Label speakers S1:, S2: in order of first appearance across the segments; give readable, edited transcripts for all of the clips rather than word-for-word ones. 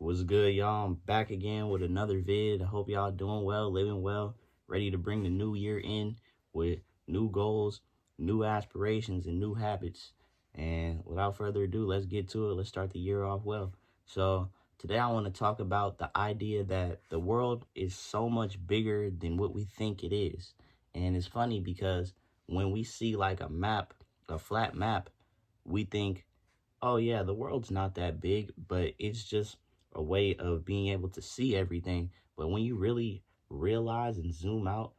S1: What's good, y'all? I'm back again with another vid. I hope y'all doing well, living well, ready to bring the new year in with new goals, new aspirations, and new habits. And without further ado, let's get to it. Let's start the year off well. So, today I want to talk about the idea that the world is so much bigger than what we think it is. And it's funny because when we see like a map, a flat map, we think, oh yeah, the world's not that big, but it's just a way of being able to see everything. But when you really realize and zoom out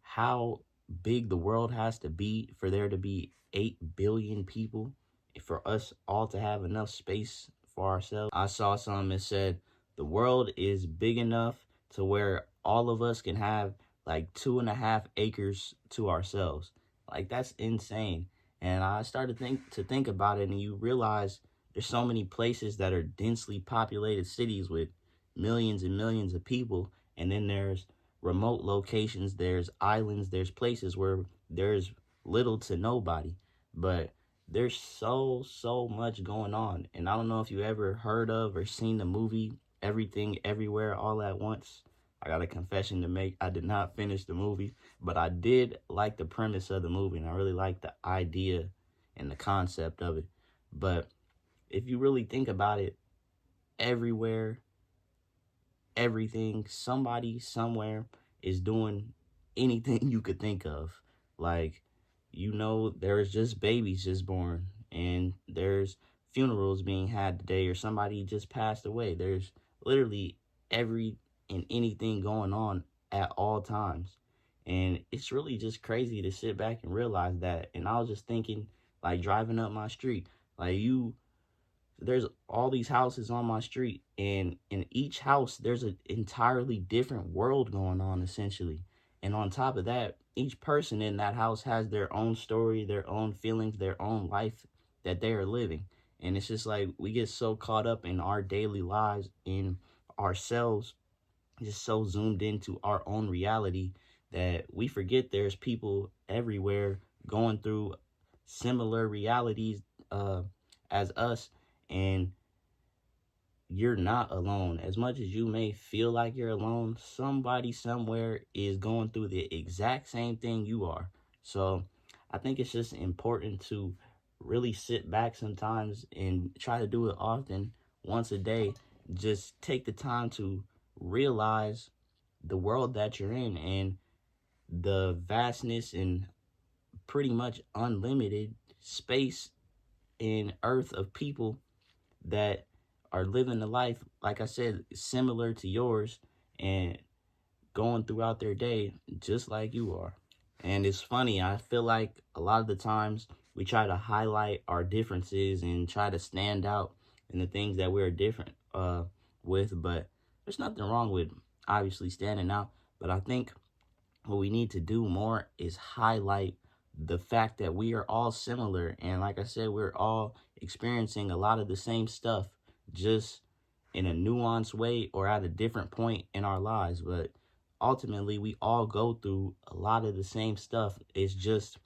S1: how big the world has to be for there to be 8 billion people, for us all to have enough space for ourselves. I saw something that said the world is big enough to where all of us can have like 2.5 acres to ourselves. Like that's insane. And I started to think about it, and you realize there's so many places that are densely populated cities with millions and millions of people, and then there's remote locations, there's islands, there's places where there's little to nobody. But there's so much going on. And I don't know if you ever heard of or seen the movie Everything Everywhere All at Once. I got a confession to make. I did not finish the movie, but I did like the premise of the movie, and I really like the idea and the concept of it. But if you really think about it, everywhere, everything, somebody somewhere is doing anything you could think of. Like, there's just babies just born, and there's funerals being had today, or somebody just passed away. There's literally every and anything going on at all times. And it's really just crazy to sit back and realize that. And I was just thinking, like, driving up my street, like, there's all these houses on my street, and in each house there's an entirely different world going on, essentially. And on top of that, each person in that house has their own story, their own feelings, their own life that they are living. And it's just like we get so caught up in our daily lives, in ourselves, just so zoomed into our own reality, that we forget there's people everywhere going through similar realities as us. And you're not alone. As much as you may feel like you're alone, somebody somewhere is going through the exact same thing you are. So I think it's just important to really sit back sometimes and try to do it often, once a day. Just take the time to realize the world that you're in, and the vastness and pretty much unlimited space and earth of people that are living a life, like I said, similar to yours, and going throughout their day just like you are. And it's funny, I feel like a lot of the times we try to highlight our differences and try to stand out in the things that we're different with, but there's nothing wrong with obviously standing out. But I think what we need to do more is highlight the fact that we are all similar. And like I said, we're all experiencing a lot of the same stuff, just in a nuanced way or at a different point in our lives. But ultimately, we all go through a lot of the same stuff. It's just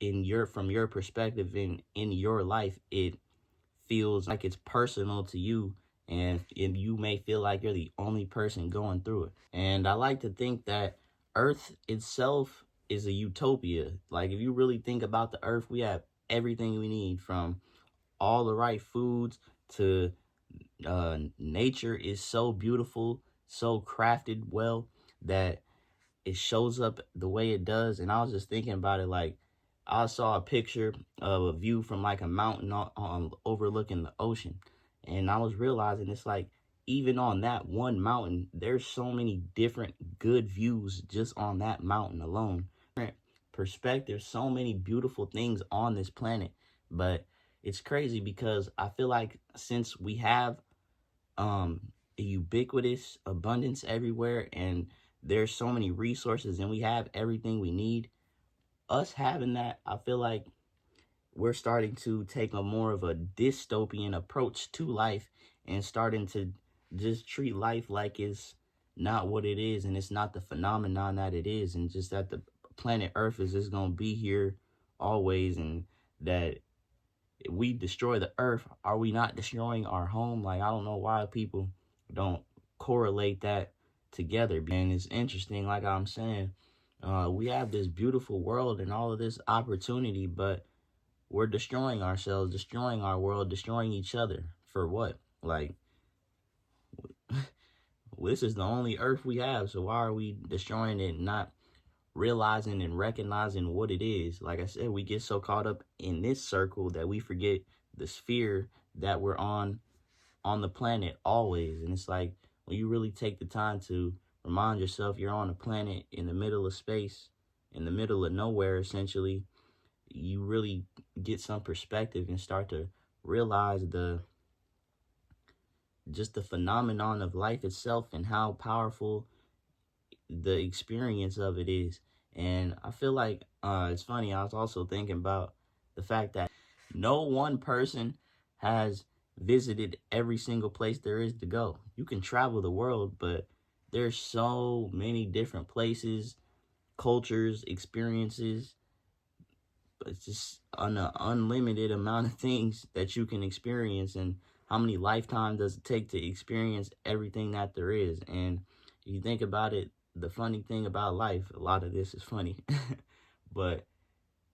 S1: from your perspective, in your life, it feels like it's personal to you, and you may feel like you're the only person going through it. And I like to think that Earth itself is a utopia. Like, if you really think about the Earth, we have everything we need, from all the right foods to nature is so beautiful, so crafted well, that it shows up the way it does. And I was just thinking about it, like, I saw a picture of a view from like a mountain on overlooking the ocean, and I was realizing it's like, even on that one mountain, there's so many different good views just on that mountain alone. Different perspectives, so many beautiful things on this planet. But it's crazy because I feel like since we have a ubiquitous abundance everywhere, and there's so many resources, and we have everything we need, us having that, I feel like we're starting to take a more of a dystopian approach to life, and starting to just treat life like it's not what it is, and it's not the phenomenon that it is, and just that the planet Earth is just going to be here always, and that we destroy the earth, are we not destroying our home? Like, I don't know why people don't correlate that together. And it's interesting, like I'm saying, we have this beautiful world and all of this opportunity, but we're destroying ourselves, destroying our world, destroying each other. For what? Like, this is the only earth we have, so why are we destroying it and not realizing and recognizing what it is? Like I said, we get so caught up in this circle that we forget the sphere that we're on the planet always. And it's like, when you really take the time to remind yourself you're on a planet in the middle of space, in the middle of nowhere, essentially, you really get some perspective and start to realize just the phenomenon of life itself and how powerful the experience of it is. And I feel like it's funny, I was also thinking about the fact that no one person has visited every single place there is to go. You can travel the world, but there's so many different places, cultures, experiences. It's just an unlimited amount of things that you can experience. And how many lifetimes does it take to experience everything that there is? And if you think about it, the funny thing about life, a lot of this is funny, but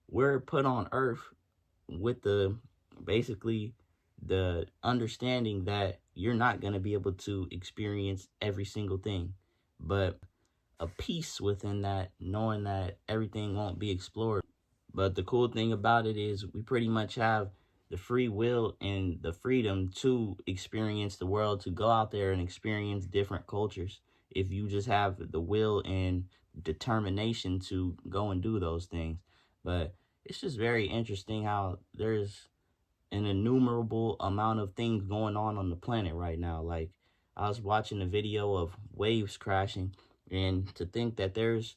S1: we're put on earth with basically the understanding that you're not going to be able to experience every single thing, but a peace within that, knowing that everything won't be explored. But the cool thing about it is we pretty much have the free will and the freedom to experience the world, to go out there and experience different cultures, if you just have the will and determination to go and do those things. But it's just very interesting how there's an innumerable amount of things going on the planet right now. Like, I was watching a video of waves crashing, and to think that there's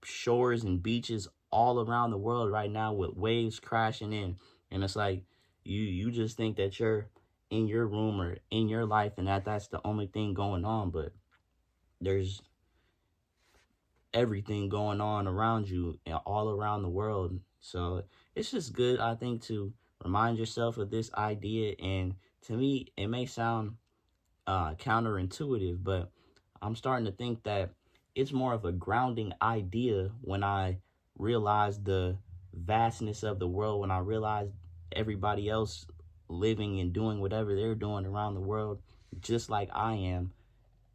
S1: shores and beaches all around the world right now with waves crashing in, and it's like you just think that you're in your room or in your life and that's the only thing going on, but there's everything going on around you and all around the world. So it's just good, I think, to remind yourself of this idea. And to me, it may sound counterintuitive, but I'm starting to think that it's more of a grounding idea when I realize the vastness of the world, when I realize everybody else living and doing whatever they're doing around the world, just like I am.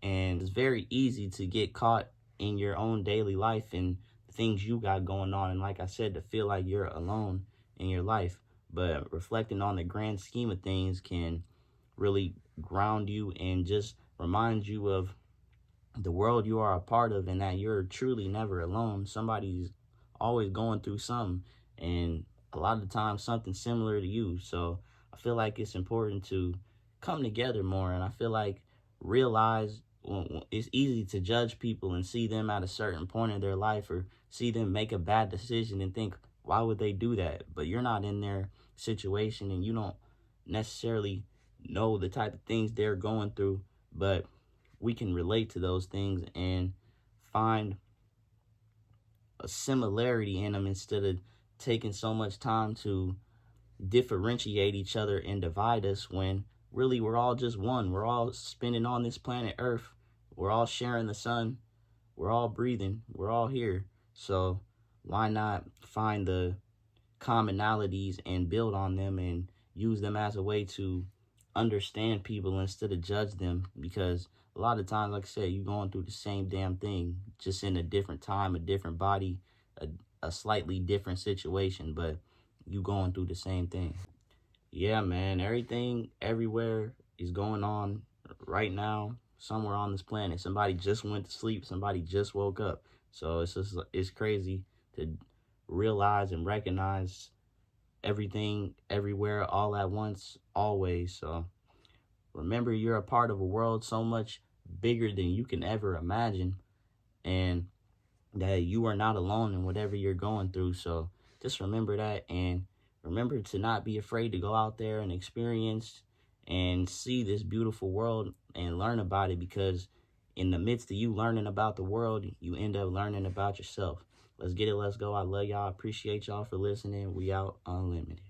S1: And it's very easy to get caught in your own daily life and things you got going on. And like I said, to feel like you're alone in your life. But reflecting on the grand scheme of things can really ground you and just remind you of the world you are a part of, and that you're truly never alone. Somebody's always going through something, and a lot of the time something similar to you. So I feel like it's important to come together more. And I feel like realize it's easy to judge people and see them at a certain point in their life, or see them make a bad decision and think, why would they do that? But you're not in their situation and you don't necessarily know the type of things they're going through, but we can relate to those things and find a similarity in them instead of taking so much time to differentiate each other and divide us, when really we're all just one. We're all spinning on this planet Earth. We're all sharing the sun. We're all breathing. We're all here. So why not find the commonalities and build on them and use them as a way to understand people instead of judge them? Because a lot of times, like I said, you're going through the same damn thing, just in a different time, a different body, a slightly different situation, but you going through the same thing. Yeah, man, everything everywhere is going on right now somewhere on this planet. Somebody just went to sleep, somebody just woke up. So it's crazy to realize and recognize everything everywhere all at once, always. So remember, you're a part of a world so much bigger than you can ever imagine, and that you are not alone in whatever you're going through. So just remember that, and remember to not be afraid to go out there and experience and see this beautiful world and learn about it, because in the midst of you learning about the world, you end up learning about yourself. Let's get it. Let's go. I love y'all. Appreciate y'all for listening. We out. Unlimited.